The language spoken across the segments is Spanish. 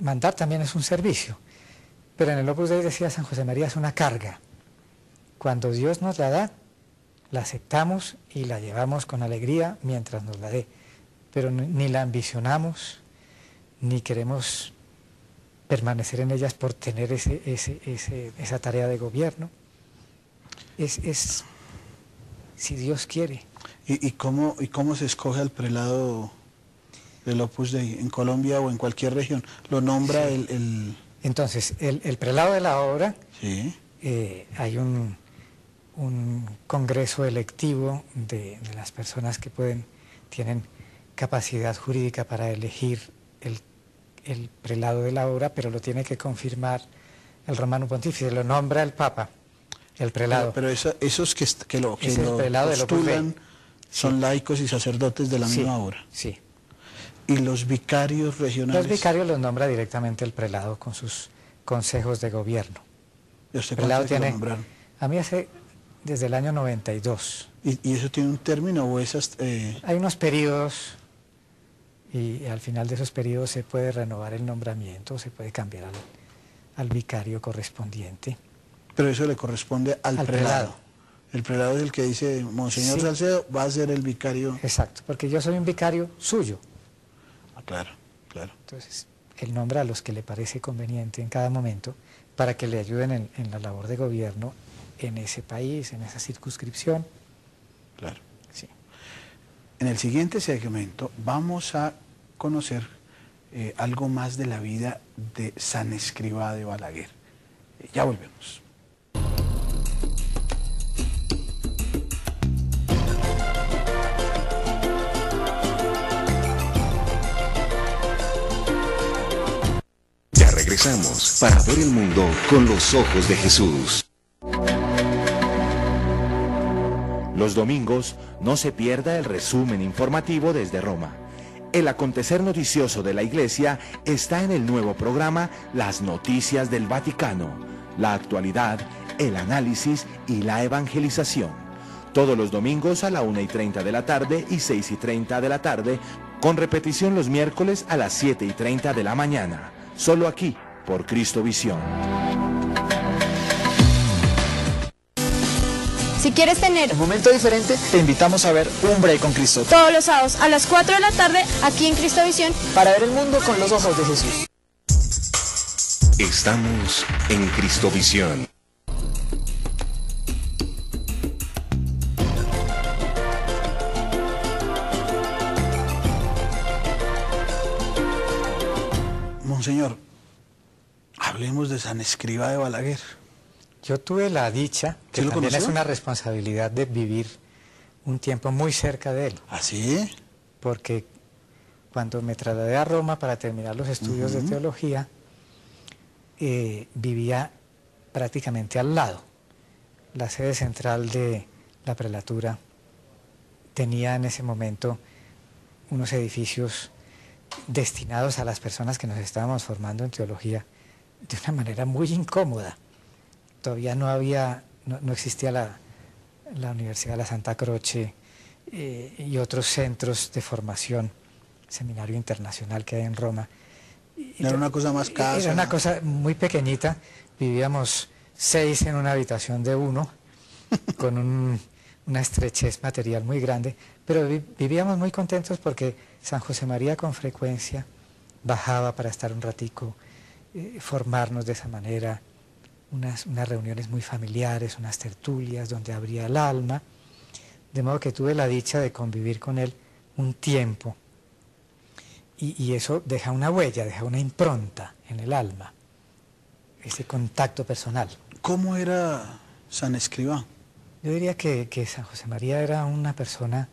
mandar también es un servicio, pero en el Opus Dei decía San José María, es una carga. Cuando Dios nos la da, la aceptamos y la llevamos con alegría mientras nos la dé, pero ni la ambicionamos, ni queremos permanecer en ellas por tener esa tarea de gobierno. Es si Dios quiere. ¿Y cómo se escoge al prelado del Opus Dei en Colombia o en cualquier región? ¿Lo nombra sí. Entonces, el prelado de la obra, sí. Hay un congreso electivo de las personas que tienen capacidad jurídica para elegir el prelado de la obra, pero lo tiene que confirmar el Romano Pontífice, lo nombra el Papa, el prelado. Pero esos que lo postulan son laicos y sacerdotes de la misma obra. Sí. ¿Y los vicarios regionales? Los vicarios los nombra directamente el prelado con sus consejos de gobierno. ¿Y usted cuántos lo nombraron? A mí desde el año 92. ¿Y eso tiene un término o esas...? Hay unos periodos y al final de esos periodos se puede renovar el nombramiento, se puede cambiar al vicario correspondiente. Pero eso le corresponde al prelado. El prelado es el que dice, Monseñor Salcedo va a ser el vicario. Exacto, porque yo soy un vicario suyo. Ah, claro, claro. Entonces, él nombra a los que le parece conveniente en cada momento para que le ayuden en la labor de gobierno en ese país, en esa circunscripción. Claro. Sí. En el siguiente segmento vamos a conocer algo más de la vida de San Escrivá de Balaguer. Ya volvemos. Ya regresamos para ver el mundo con los ojos de Jesús. Los domingos no se pierda el resumen informativo desde Roma. El acontecer noticioso de la Iglesia está en el nuevo programa Las Noticias del Vaticano, la actualidad, el análisis y la evangelización. Todos los domingos a la 1:30 de la tarde y 6:30 de la tarde, con repetición los miércoles a las 7:30 de la mañana. Solo aquí, por Cristo Visión. Si quieres tener un momento diferente, te invitamos a ver Un Break con Cristo. Todos los sábados a las 4 de la tarde, aquí en Cristo Visión. Para ver el mundo con los ojos de Jesús. Estamos en Cristo Visión. Monseñor, hablemos de San Escrivá de Balaguer. Yo tuve la dicha, que también es una responsabilidad, de vivir un tiempo muy cerca de él. ¿Ah, sí? Porque cuando me trasladé a Roma para terminar los estudios de teología, vivía prácticamente al lado. La sede central de la prelatura tenía en ese momento unos edificios destinados a las personas que nos estábamos formando en teología de una manera muy incómoda. Todavía no existía la Universidad de la Santa Croce y otros centros de formación, seminario internacional que hay en Roma. Era una cosa más casa. Era una cosa muy pequeñita, vivíamos 6 en una habitación de 1, con una estrechez material muy grande, pero vivíamos muy contentos porque San José María con frecuencia bajaba para estar un ratico, formarnos de esa manera, unas reuniones muy familiares, unas tertulias donde abría el alma, de modo que tuve la dicha de convivir con él un tiempo, y eso deja una huella, deja una impronta en el alma, ese contacto personal. ¿Cómo era San Escrivá? Yo diría que San José María era una persona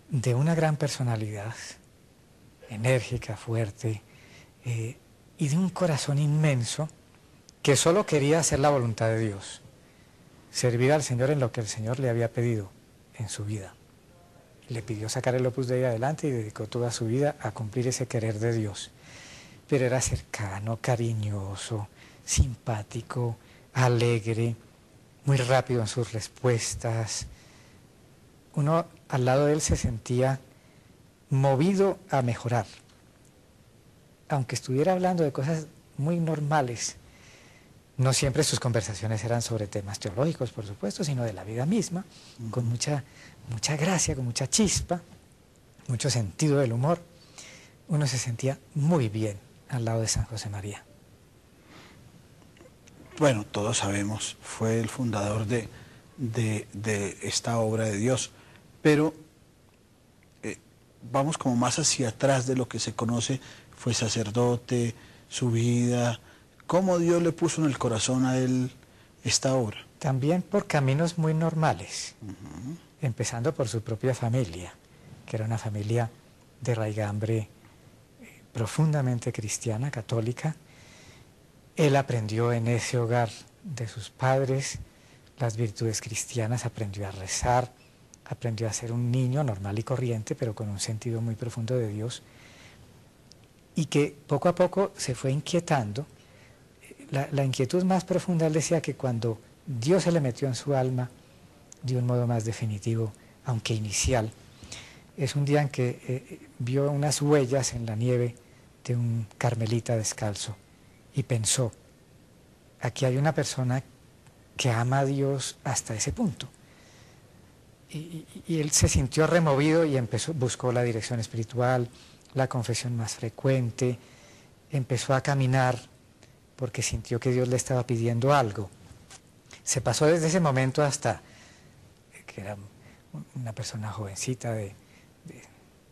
de una gran personalidad, enérgica, fuerte, y de un corazón inmenso, que solo quería hacer la voluntad de Dios, servir al Señor en lo que el Señor le había pedido en su vida. Le pidió sacar el Opus Dei adelante y dedicó toda su vida a cumplir ese querer de Dios. Pero era cercano, cariñoso, simpático, alegre, muy rápido en sus respuestas. Uno al lado de él se sentía movido a mejorar. aunque estuviera hablando de cosas muy normales, no siempre sus conversaciones eran sobre temas teológicos, por supuesto, sino de la vida misma, con mucha gracia, con mucha chispa, mucho sentido del humor. Uno se sentía muy bien al lado de San José María. Bueno, todos sabemos, fue el fundador de esta obra de Dios, pero vamos como más hacia atrás de lo que se conoce. Fue sacerdote, su vida, cómo Dios le puso en el corazón a él esta obra. También por caminos muy normales, empezando por su propia familia, que era una familia de raigambre profundamente cristiana, católica. Él aprendió en ese hogar de sus padres las virtudes cristianas, aprendió a rezar, aprendió a ser un niño normal y corriente, pero con un sentido muy profundo de Dios, y que poco a poco se fue inquietando. La inquietud más profunda, él decía que cuando Dios se le metió en su alma de un modo más definitivo, aunque inicial, es un día en que vio unas huellas en la nieve de un carmelita descalzo y pensó, aquí hay una persona que ama a Dios hasta ese punto. Y él se sintió removido y buscó la dirección espiritual, la confesión más frecuente, empezó a caminar porque sintió que Dios le estaba pidiendo algo. Se pasó desde ese momento hasta, que era una persona jovencita de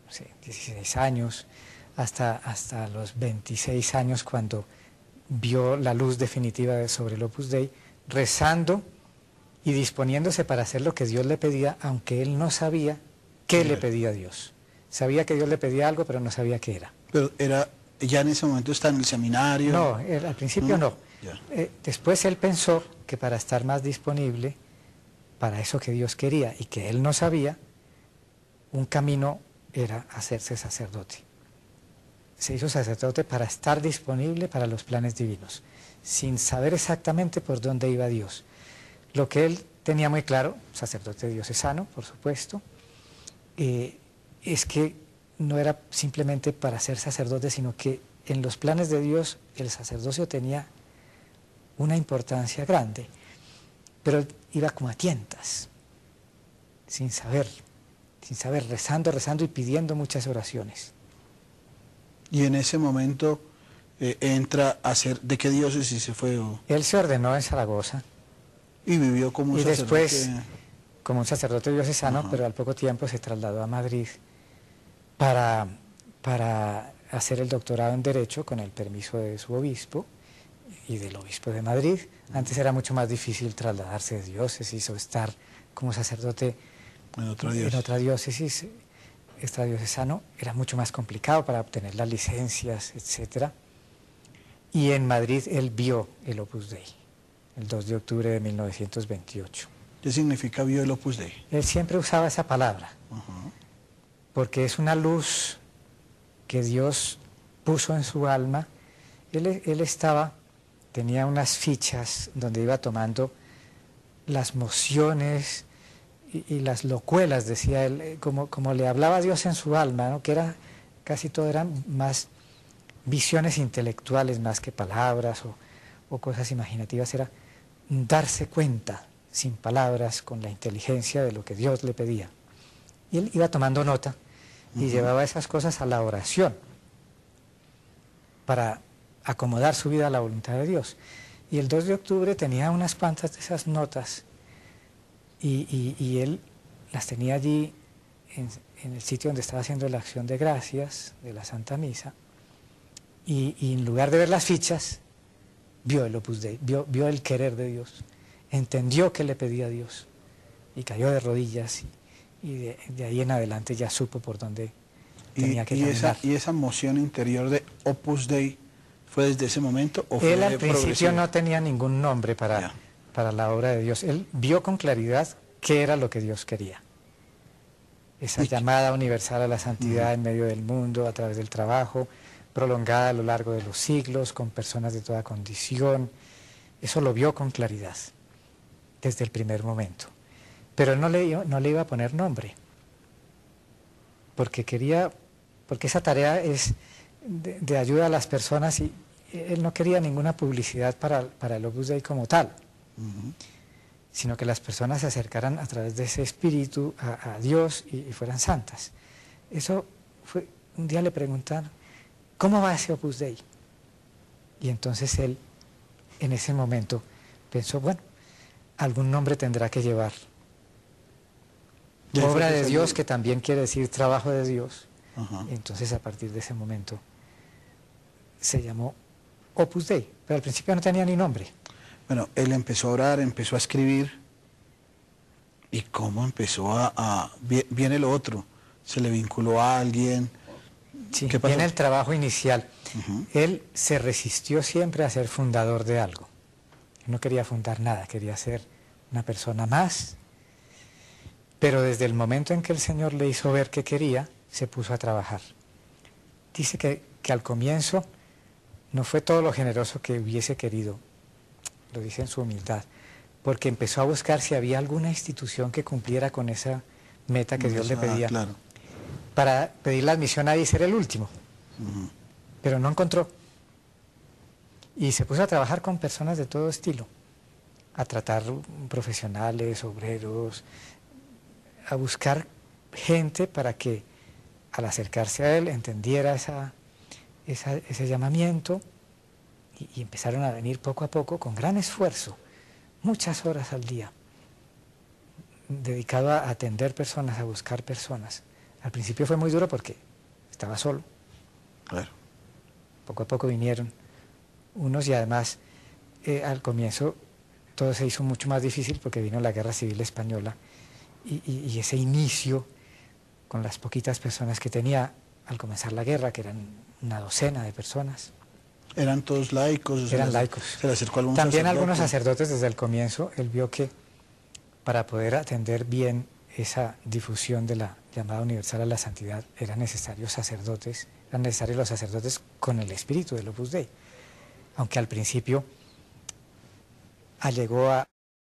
no sé, 16 años, hasta los 26 años, cuando vio la luz definitiva sobre el Opus Dei, rezando y disponiéndose para hacer lo que Dios le pedía, aunque él no sabía qué le pedía a Dios. Sabía que Dios le pedía algo, pero no sabía qué era. Pero ya en ese momento está en el seminario. No, al principio no. Después él pensó que para estar más disponible para eso que Dios quería y que él no sabía, un camino era hacerse sacerdote. Se hizo sacerdote para estar disponible para los planes divinos, sin saber exactamente por dónde iba Dios. Lo que él tenía muy claro, sacerdote diocesano, por supuesto, es que no era simplemente para ser sacerdote, sino que en los planes de Dios el sacerdocio tenía una importancia grande, pero él iba como a tientas, sin saber, rezando y pidiendo muchas oraciones. Y en ese momento entra a ser, ¿de qué diócesis se fue? Él se ordenó en Zaragoza. Y vivió como un sacerdote. Y después, como un sacerdote diocesano, pero al poco tiempo se trasladó a Madrid para hacer el doctorado en Derecho con el permiso de su obispo y del obispo de Madrid. Antes era mucho más difícil trasladarse de diócesis o estar como sacerdote en otra diócesis. Extradiocesano era mucho más complicado para obtener las licencias, etc. Y en Madrid él vio el Opus Dei, el 2 de octubre de 1928. ¿Qué significa vio el Opus Dei? Él siempre usaba esa palabra, porque es una luz que Dios puso en su alma. Él tenía unas fichas donde iba tomando las mociones y las locuelas, decía él, como le hablaba Dios en su alma, ¿no? Que casi todo eran más visiones intelectuales más que palabras o cosas imaginativas, era darse cuenta sin palabras, con la inteligencia de lo que Dios le pedía. Y él iba tomando nota y llevaba esas cosas a la oración para acomodar su vida a la voluntad de Dios. Y el 2 de octubre tenía unas cuantas de esas notas y él las tenía allí en el sitio donde estaba haciendo la acción de gracias de la Santa Misa, y en lugar de ver las fichas, vio el Opus Dei, vio el querer de Dios, entendió que le pedía a Dios y cayó de rodillas y de ahí en adelante ya supo por dónde tenía que caminar. ¿Y esa moción interior de Opus Dei fue desde ese momento o fue él al principio progresivo? no tenía ningún nombre para la obra de Dios. Él vio con claridad qué era lo que Dios quería. Esa llamada universal a la santidad en medio del mundo, a través del trabajo, prolongada a lo largo de los siglos, con personas de toda condición. Eso lo vio con claridad desde el primer momento. Pero él no le iba a poner nombre, porque esa tarea es de ayuda a las personas y él no quería ninguna publicidad para el Opus Dei como tal, sino que las personas se acercaran a través de ese espíritu a Dios y fueran santas. Eso fue, un día le preguntaron, ¿cómo va ese Opus Dei? Y entonces él, en ese momento, pensó, bueno, algún nombre tendrá que llevar. Obra de Dios, que también quiere decir trabajo de Dios. Entonces, a partir de ese momento, se llamó Opus Dei, pero al principio no tenía ni nombre. Bueno, él empezó a orar, empezó a escribir, y cómo empezó viene lo otro, se le vinculó a alguien. Sí, ¿Qué pasó? viene el trabajo inicial. Él se resistió siempre a ser fundador de algo. Él no quería fundar nada, quería ser una persona más. Pero desde el momento en que el Señor le hizo ver que quería, se puso a trabajar. Dice que al comienzo no fue todo lo generoso que hubiese querido, lo dice en su humildad, porque empezó a buscar si había alguna institución que cumpliera con esa meta que Dios le pedía. Claro. Para pedir la admisión ahí y ser el último. Pero no encontró. Y se puso a trabajar con personas de todo estilo, a tratar profesionales, obreros, a buscar gente para que al acercarse a él entendiera ese llamamiento y empezaron a venir poco a poco con gran esfuerzo, muchas horas al día, dedicado a atender personas, a buscar personas. Al principio fue muy duro porque estaba solo. Claro. Poco a poco vinieron unos y además al comienzo todo se hizo mucho más difícil porque vino la Guerra Civil Española y ese inicio con las poquitas personas que tenía al comenzar la guerra, que eran una docena de personas. ¿Eran todos laicos? Eran laicos. ¿Se le acercó algún También sacerdote? algunos sacerdotes desde el comienzo. Él vio que para poder atender bien esa difusión de la llamada universal a la santidad eran necesarios los sacerdotes con el espíritu del Opus Dei. Aunque al principio allegó a